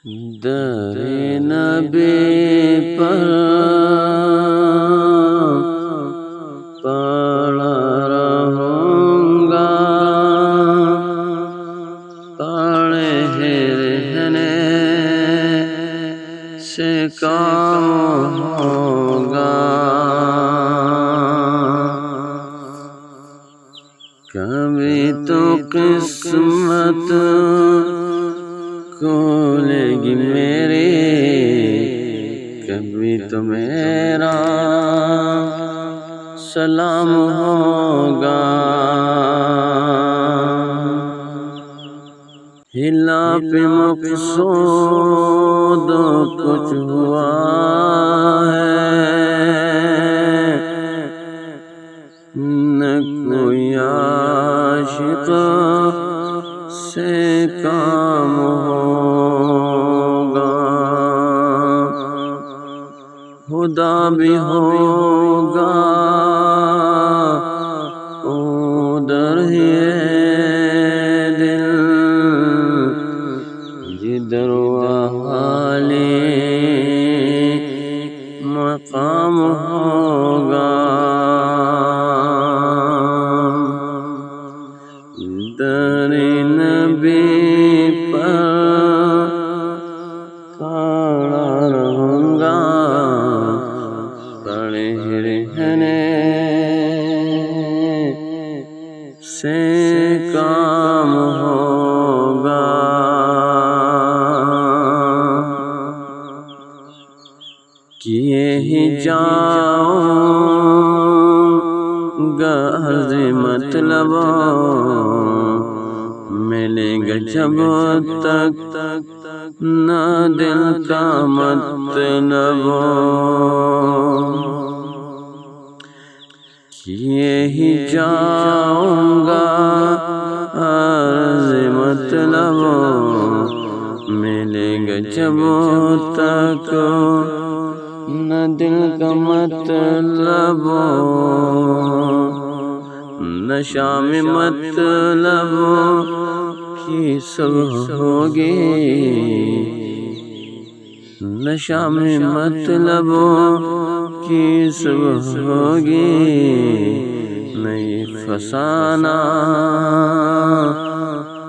در نبی پر پڑا رہوں گا، پڑے رہنے سے کام ہوگا۔ کبھی تو قسمت کھولے گی میری، کبھی تو میرا سلام ہوگا۔ خلاف مقصود کچھ ہوا ہے، نہ کوئی عاشق سے کام ہوگا۔ خدا بھی ہوگا ادھر ہی دل جدھر والی مقام ہوگا۔ در نبی پر کھڑا رہوں گا، پڑے رہنے سے کام ہوگا۔ کیے ہی جاؤں گا عرض مطلب، ملے گا جب تک نہ دل کا مطلب۔ کیے ہی جاؤں گا عرض مطلب، ملے گا جب تک نہ دل کا مطلب، نہ شام مطلب کی صبح ہوگی، نہ شام مطلب کی صبح ہوگی، نہیں فسانہ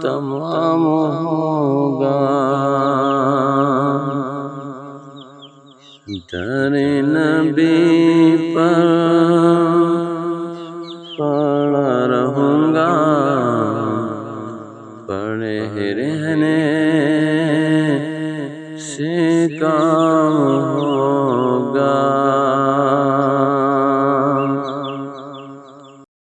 تمام ہوگا۔ در نبی پر پڑا رہوں گا، پڑے رہنے سے کام ہوگا۔